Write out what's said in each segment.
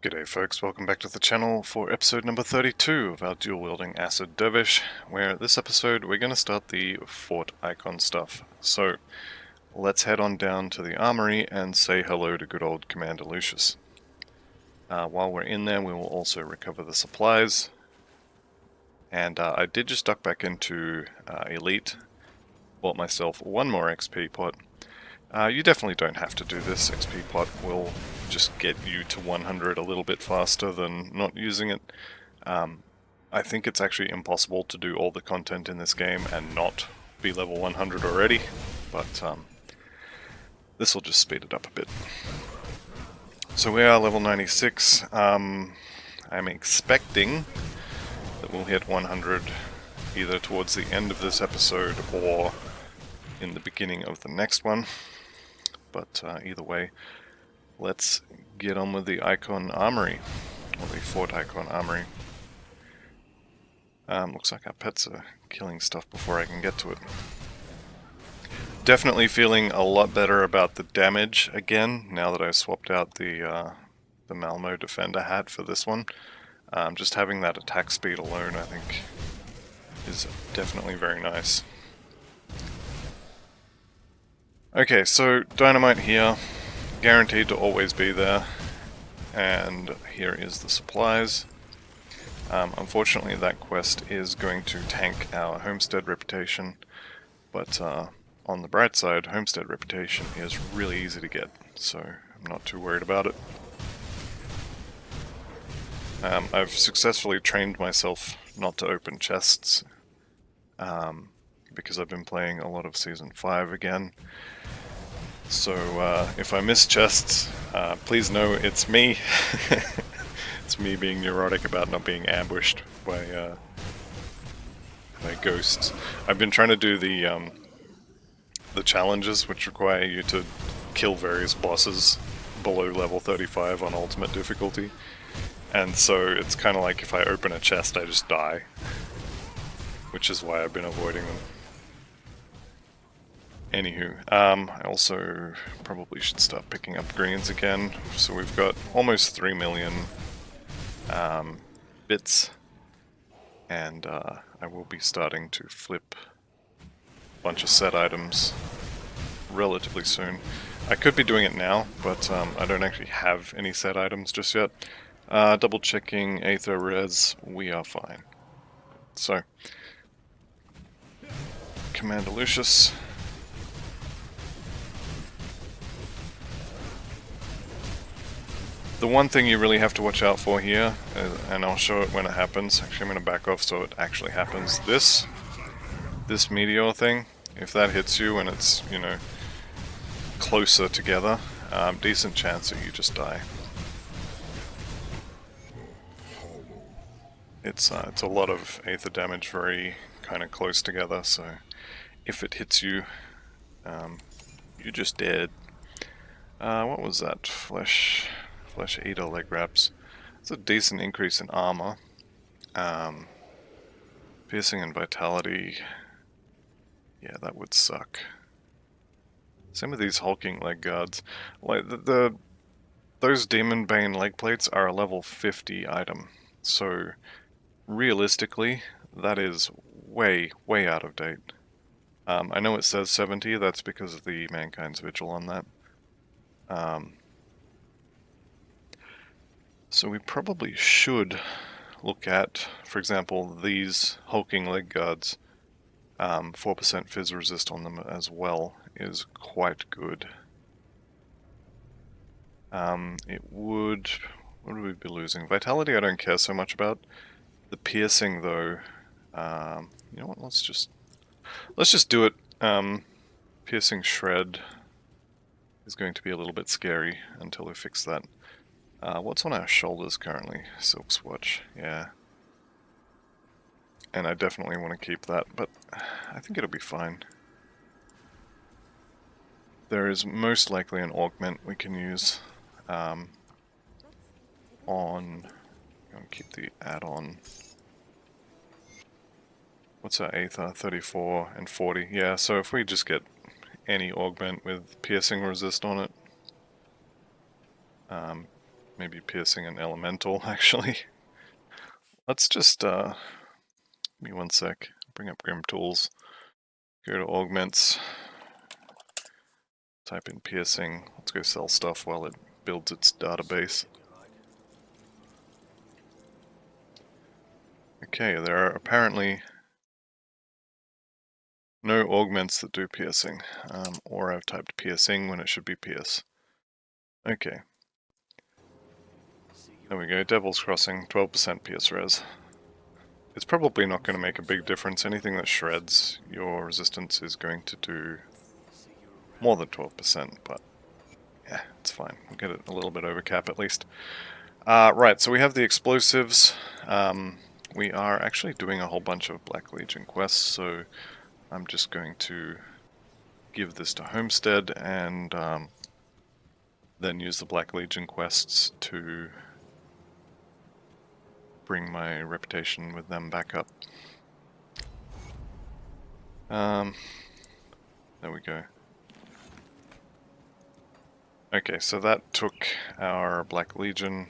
G'day folks, welcome back to the channel for episode number 32 of our dual-wielding Acid Dervish, where this episode we're going to start the Fort Ikon stuff. So, let's head on down to the armory and say hello to good old Commander Lucius. While we're in there, we will also recover the supplies. And I did just duck back into Elite, bought myself one more XP pot. You definitely don't have to do this. XP pot will just get you to 100 a little bit faster than not using it. I think it's actually impossible to do all the content in this game and not be level 100 already, but this will just speed it up a bit. So we are level 96. I'm expecting that we'll hit 100 either towards the end of this episode or in the beginning of the next one. But either way, let's get on with the Ikon Armory, or the Fort Ikon Armory. Looks like our pets are killing stuff before I can get to it. Definitely feeling a lot better about the damage again, now that I swapped out the Malmo Defender hat for this one. Just having that attack speed alone, I think, is definitely very nice. Okay, so dynamite here, guaranteed to always be there, and here is the supplies. Unfortunately that quest is going to tank our homestead reputation, but on the bright side, homestead reputation is really easy to get, so I'm not too worried about it. I've successfully trained myself not to open chests, because I've been playing a lot of Season 5 again. So if I miss chests, please know it's me. It's me being neurotic about not being ambushed by ghosts. I've been trying to do the challenges, which require you to kill various bosses below level 35 on ultimate difficulty. And so it's kind of like if I open a chest, I just die. Which is why I've been avoiding them. Anywho, I also probably should start picking up greens again. So we've got almost 3 million bits, and I will be starting to flip a bunch of set items relatively soon. I could be doing it now, but I don't actually have any set items just yet. Double checking Aether Res, we are fine. So, Commander Lucius. The one thing you really have to watch out for here, and I'll show it when it happens. Actually, I'm going to back off so it actually happens. This meteor thing, if that hits you and it's, you know, closer together, decent chance that you just die. It's a lot of Aether damage very kind of close together, so if it hits you, you're just dead. What was that? Flesh Eater leg wraps. It's a decent increase in armor. Piercing and vitality. Yeah, that would suck. Same with these hulking leg guards. Like those Demon Bane leg plates are a level 50 item. So realistically, that is way out of date. I know it says 70, that's because of the Mankind's Vigil on that. So we probably should look at, for example, these hulking leg guards. 4% fizz resist on them as well is quite good. It would... what would we be losing? Vitality I don't care so much about. The piercing though, you know what, let's just do it. Piercing shred is going to be a little bit scary until we fix that. What's on our shoulders currently? Silk Swatch, yeah. And I definitely want to keep that, but I think it'll be fine. There is most likely an augment we can use on... I'm going to keep the add-on. What's our Aether? 34 and 40. Yeah, so if we just get any augment with piercing resist on it, maybe piercing an elemental, actually. Let's just, give me one sec, bring up Grim Tools, go to Augments, type in piercing, let's go sell stuff while it builds its database. Okay, there are apparently no augments that do piercing, or I've typed piercing when it should be pierce. Okay. There we go, Devil's Crossing, 12% pierce res. It's probably not going to make a big difference. Anything that shreds your resistance is going to do more than 12%, but yeah, it's fine. We'll get it a little bit over cap at least. Right, so we have the explosives. We are actually doing a whole bunch of Black Legion quests, so I'm just going to give this to Homestead and then use the Black Legion quests to bring my reputation with them back up. There we go. Okay, so that took our Black Legion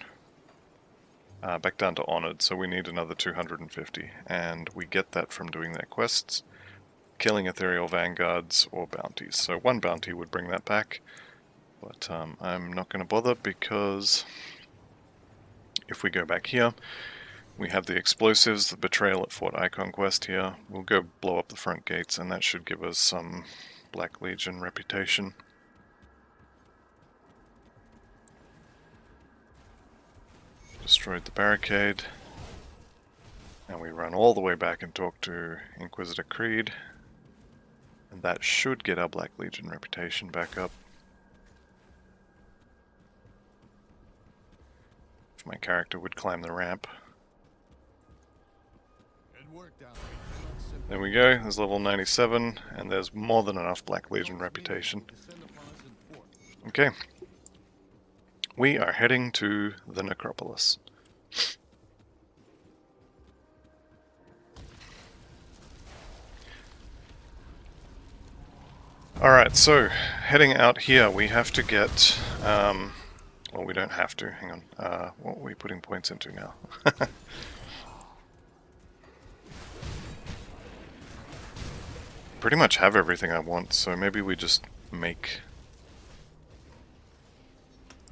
back down to Honored, so we need another 250, and we get that from doing their quests, killing Ethereal Vanguards or bounties. So one bounty would bring that back, but I'm not going to bother because if we go back here, we have the explosives, the betrayal at Fort Ikon quest here. We'll go blow up the front gates, and that should give us some Black Legion reputation. Destroyed the barricade. And we run all the way back and talk to Inquisitor Creed. And that should get our Black Legion reputation back up. If my character would climb the ramp. There we go, there's level 97, and there's more than enough Black Legion reputation. Okay. We are heading to the Necropolis. Alright, so heading out here, we have to get, well, we don't have to, hang on, what are we putting points into now? Pretty much have everything I want, so maybe we just make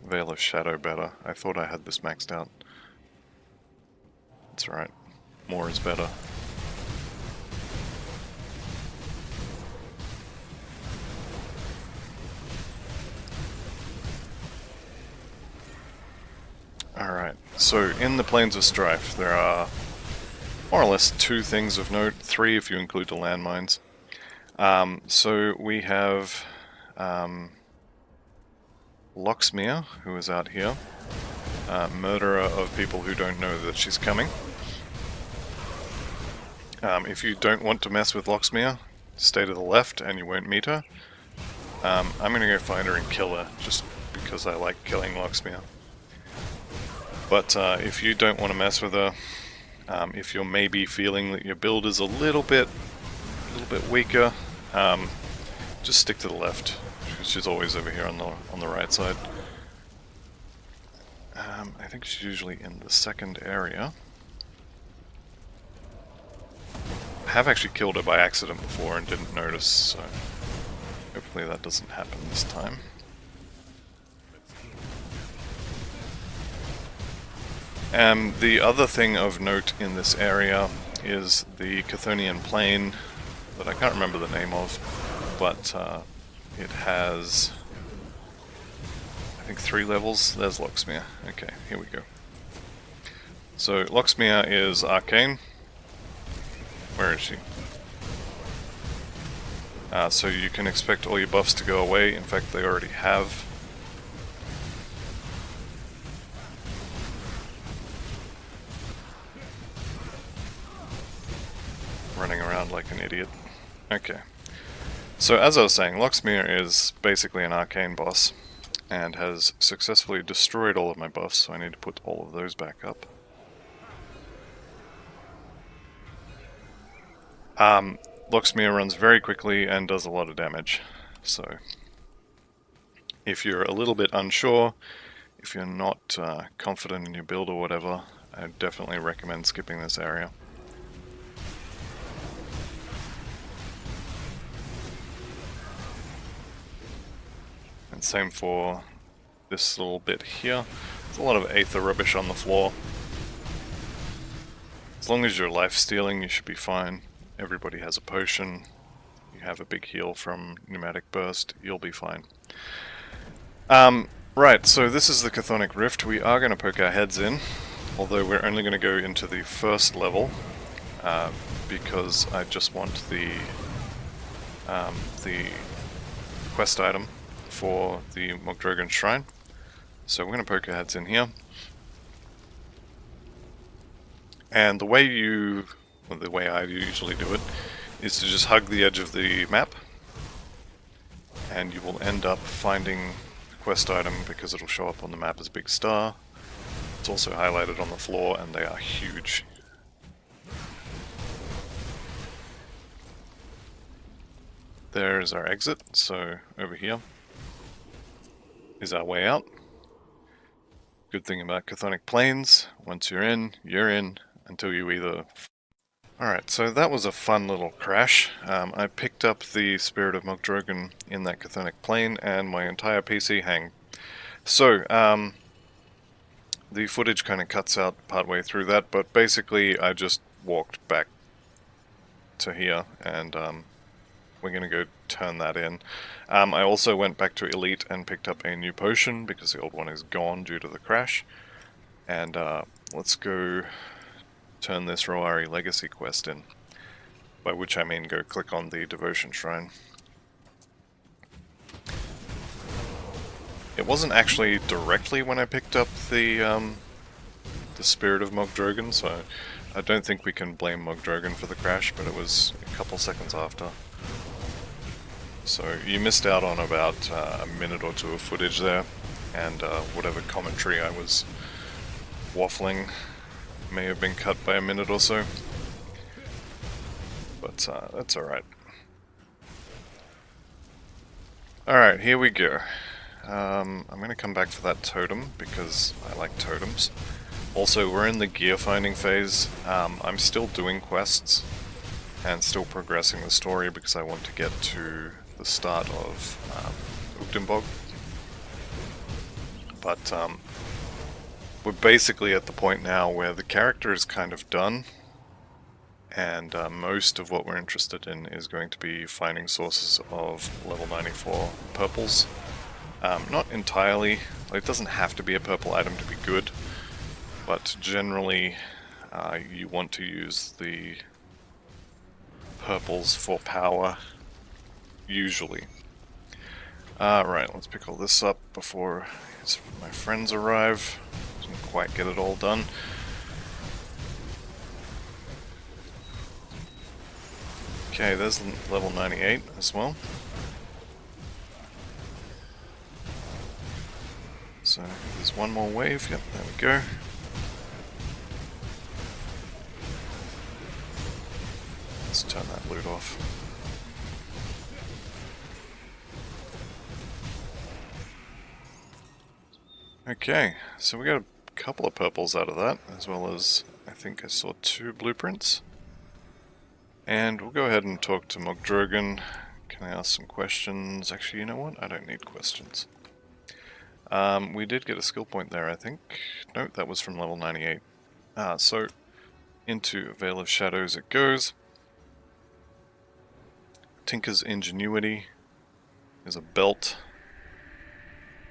Veil of Shadow better. I thought I had this maxed out. That's right, more is better. Alright, so in the Plains of Strife there are more or less two things of note, three if you include the landmines. So we have Locksmere, who is out here, murderer of people who don't know that she's coming. If you don't want to mess with Locksmere, stay to the left and you won't meet her. I'm gonna go find her and kill her, just because I like killing Locksmere. But if you don't want to mess with her, if you're maybe feeling that your build is a little bit weaker, just stick to the left. She's always over here on the right side. I think she's usually in the second area. I have actually killed her by accident before and didn't notice, so hopefully that doesn't happen this time. The other thing of note in this area is the Chthonian Plain that I can't remember the name of, but it has, I think, 3 levels. There's Locksmere. Okay, here we go. So Locksmere is arcane. Where is she? So you can expect all your buffs to go away. In fact, they already have. Running around like an idiot. Okay. So as I was saying, Locksmere is basically an arcane boss and has successfully destroyed all of my buffs, so I need to put all of those back up. Locksmere runs very quickly and does a lot of damage, so if you're a little bit unsure if you're not confident in your build or whatever, I definitely recommend skipping this area. And same for this little bit here. There's a lot of aether rubbish on the floor. As long as you're life stealing, you should be fine. Everybody has a potion. You have a big heal from pneumatic burst, you'll be fine. Right, so this is the Chthonic Rift. We are going to poke our heads in, although we're only going to go into the first level, because I just want the quest item for the Mogdrogan Shrine. So we're going to poke our heads in here. And the way I usually do it is to just hug the edge of the map, and you will end up finding the quest item because it'll show up on the map as a big star. It's also highlighted on the floor, and they are huge. There is our exit, so over here is our way out. Good thing about Chthonic Plains, once you're in, until you either... Alright, so that was a fun little crash. I picked up the Spirit of Mogdrogan in that Chthonic Plain, and my entire PC hanged. So, the footage kind of cuts out partway through that, but basically I just walked back to here, and we're going to go turn that in. I also went back to Elite and picked up a new potion, because the old one is gone due to the crash. And let's go turn this Roari Legacy quest in, by which I mean go click on the Devotion Shrine. It wasn't actually directly when I picked up the Spirit of Mogdrogan, so I don't think we can blame Mogdrogan for the crash, but it was a couple seconds after. So you missed out on about a minute or two of footage there, and whatever commentary I was waffling may have been cut by a minute or so. But that's alright. Alright, here we go. I'm going to come back for that totem, because I like totems. Also, we're in the gear finding phase. I'm still doing quests, and still progressing the story, because I want to get to the start of Ugdenbog. But we're basically at the point now where the character is kind of done, and most of what we're interested in is going to be finding sources of level 94 purples. Not entirely, it doesn't have to be a purple item to be good, but generally you want to use the purples for power, usually. Right, let's pick all this up before my friends arrive. Didn't quite get it all done. Okay, there's level 98 as well. So there's one more wave, yep, there we go. Let's turn that loot off. Okay, so we got a couple of purples out of that, as well as, I think I saw 2 blueprints. And we'll go ahead and talk to Mogdrogan. Can I ask some questions? Actually, you know what? I don't need questions. We did get a skill point there, I think. No, that was from level 98. So, into Veil of Shadows it goes. Tinker's Ingenuity is a belt.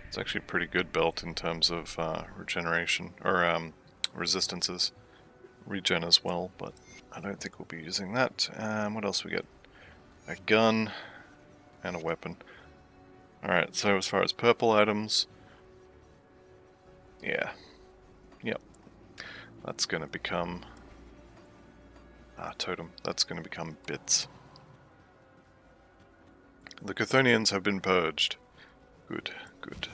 It's actually a pretty good belt in terms of regeneration, or resistances. Regen as well, but I don't think we'll be using that. What else we get? A gun and a weapon. Alright, so as far as purple items, yeah, yep, that's going to become totem. That's going to become bits. The Chthonians have been purged. Good, good.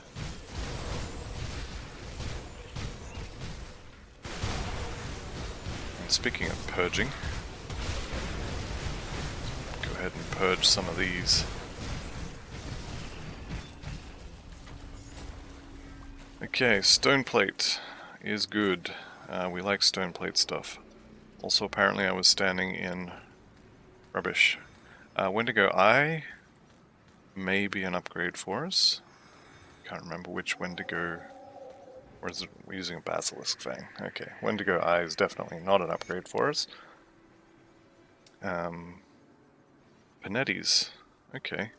And speaking of purging, go ahead and purge some of these. Okay, stone plate is good. We like stone plate stuff. Also, apparently I was standing in rubbish. Wendigo Eye may be an upgrade for us. Can't remember which Wendigo... Or is it we're using a Basilisk Fang? Okay, Wendigo Eye is definitely not an upgrade for us. Panetti's. Okay.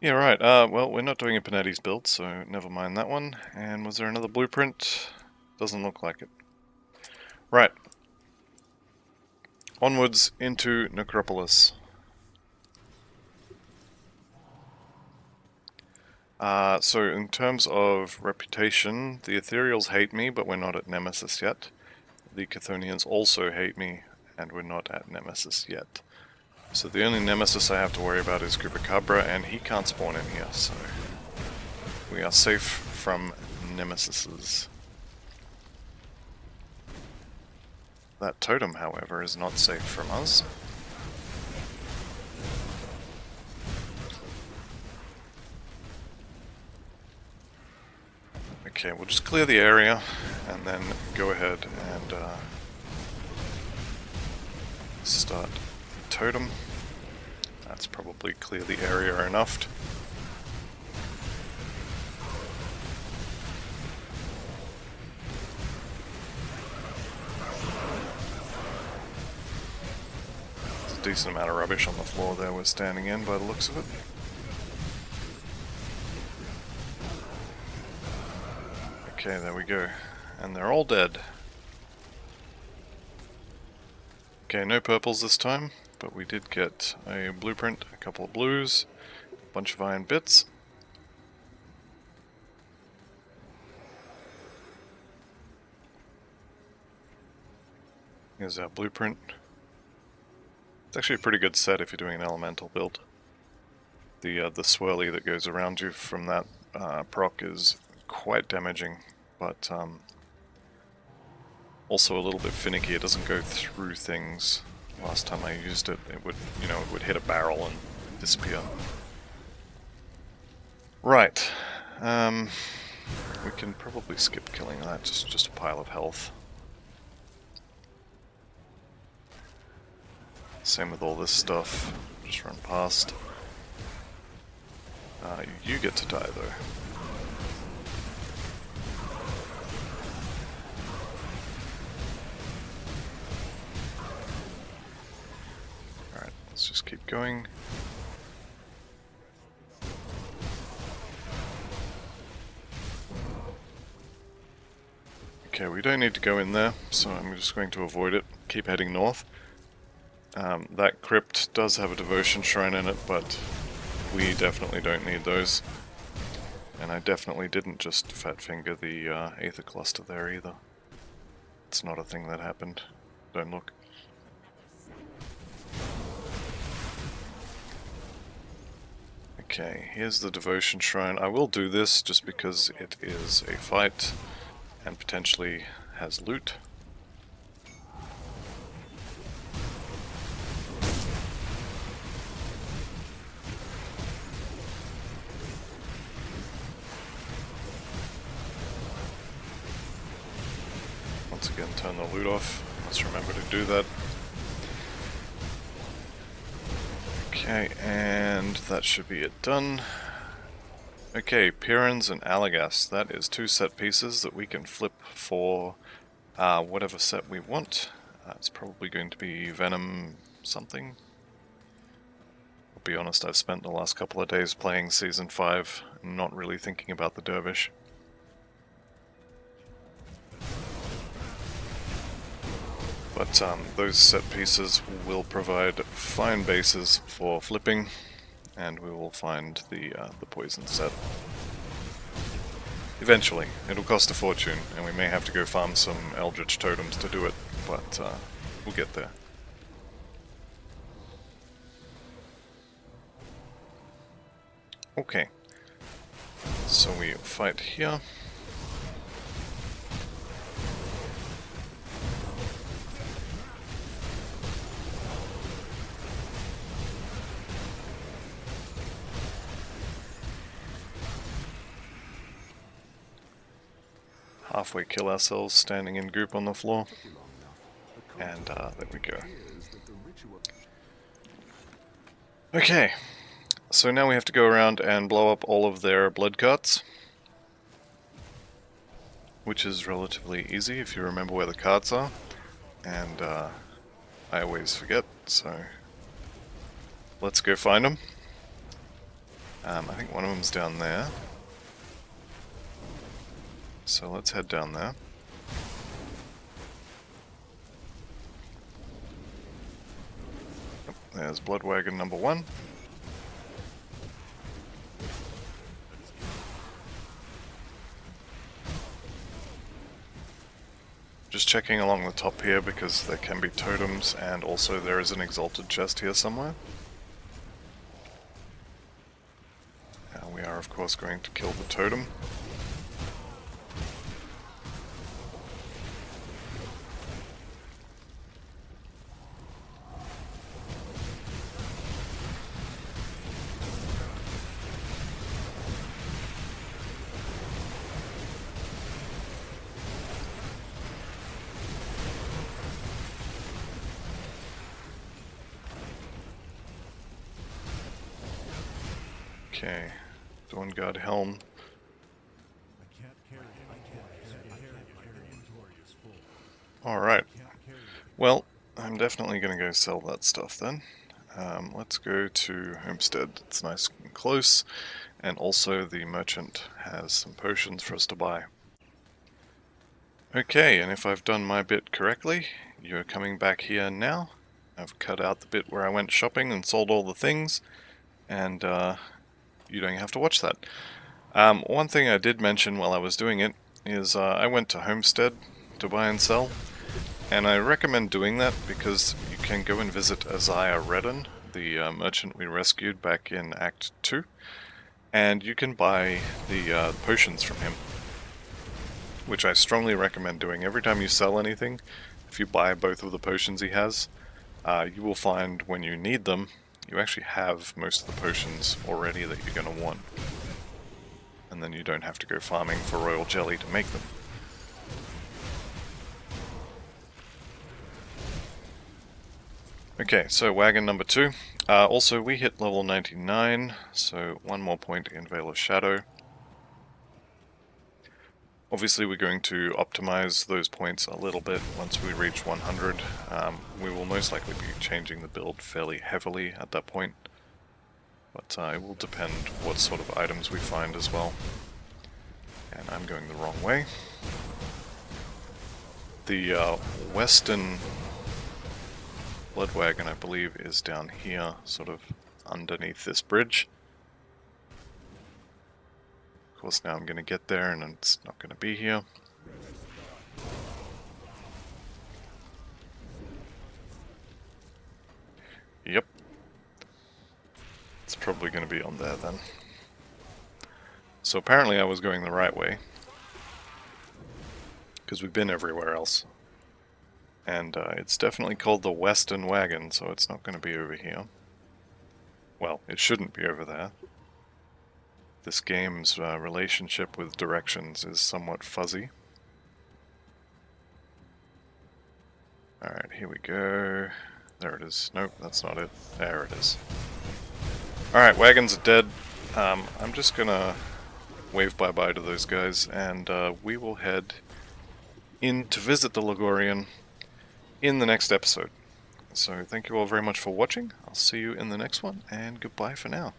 Yeah, right. Well, we're not doing a Panetti's build, so never mind that one. And was there another blueprint? Doesn't look like it. Right. Onwards into Necropolis. So in terms of reputation, the Ethereals hate me, but we're not at Nemesis yet. The Chthonians also hate me, and we're not at Nemesis yet. So the only Nemesis I have to worry about is Chupacabra, and he can't spawn in here, so we are safe from Nemesises. That totem, however, is not safe from us. Okay, we'll just clear the area, and then go ahead and start totem. That's probably clear the area enough. There's a decent amount of rubbish on the floor there we're standing in by the looks of it. Okay, there we go. And they're all dead. Okay, no purples this time, but we did get a blueprint, a couple of blues, a bunch of iron bits. Here's our blueprint. It's actually a pretty good set if you're doing an elemental build. The swirly that goes around you from that proc is quite damaging, but also a little bit finicky. It doesn't go through things. Last time I used it, it would, it would hit a barrel and disappear. Right. We can probably skip killing that. Just a pile of health. Same with all this stuff. Just run past. You get to die though. Alright, let's just keep going. Okay, we don't need to go in there, so I'm just going to avoid it. Keep heading north. That crypt does have a devotion shrine in it, but we definitely don't need those. And I definitely didn't just fat finger the Aether Cluster there either. It's not a thing that happened. Don't look. Okay, here's the devotion shrine. I will do this just because it is a fight and potentially has loot. Once again, turn the loot off. Let's remember to do that. Okay, and that should be it done. Okay, Pirans and Alagast. That is 2 set pieces that we can flip for whatever set we want. It's probably going to be Venom something. I'll be honest, I've spent the last couple of days playing Season 5, not really thinking about the Dervish. But those set pieces will provide fine bases for flipping, and we will find the poison set. Eventually. It'll cost a fortune, and we may have to go farm some Eldritch Totems to do it, but we'll get there. Okay. So we fight here. halfway kill ourselves standing in goop on the floor. And there we go. Okay, so now we have to go around and blow up all of their blood carts, which is relatively easy if you remember where the carts are, and I always forget, so let's go find them. I think one of them's down there, so let's head down there. There's Blood Wagon number 1. Just checking along the top here because there can be totems, and also there is an exalted chest here somewhere. We are of course going to kill the totem. Okay, Dawn Guard helm. Alright, well, I'm definitely going to go sell that stuff then. Let's go to Homestead, it's nice and close, and also the merchant has some potions for us to buy. Okay, and if I've done my bit correctly, you're coming back here now. I've cut out the bit where I went shopping and sold all the things, and you don't have to watch that. One thing I did mention while I was doing it is I went to Homestead to buy and sell, and I recommend doing that because you can go and visit Isaiah Redden, the merchant we rescued back in Act 2, and you can buy the potions from him, which I strongly recommend doing. Every time you sell anything, if you buy both of the potions he has, you will find when you need them, you actually have most of the potions already that you're going to want. And then you don't have to go farming for royal jelly to make them. Okay, so wagon number 2. Also, we hit level 99, so one more point in Veil of Shadow. Obviously we're going to optimize those points a little bit once we reach 100. We will most likely be changing the build fairly heavily at that point, but it will depend what sort of items we find as well. And I'm going the wrong way. The western Blood Wagon, I believe, is down here, sort of underneath this bridge. Of course, now I'm going to get there and it's not going to be here. Yep. It's probably going to be on there then. So apparently I was going the right way, because we've been everywhere else. And it's definitely called the Western Wagon, so it's not going to be over here. Well, it shouldn't be over there. This game's relationship with directions is somewhat fuzzy. Alright, here we go. There it is. Nope, that's not it. There it is. Alright, wagons are dead. I'm just gonna wave bye-bye to those guys, and we will head in to visit the Ligurian in the next episode. So thank you all very much for watching. I'll see you in the next one, and goodbye for now.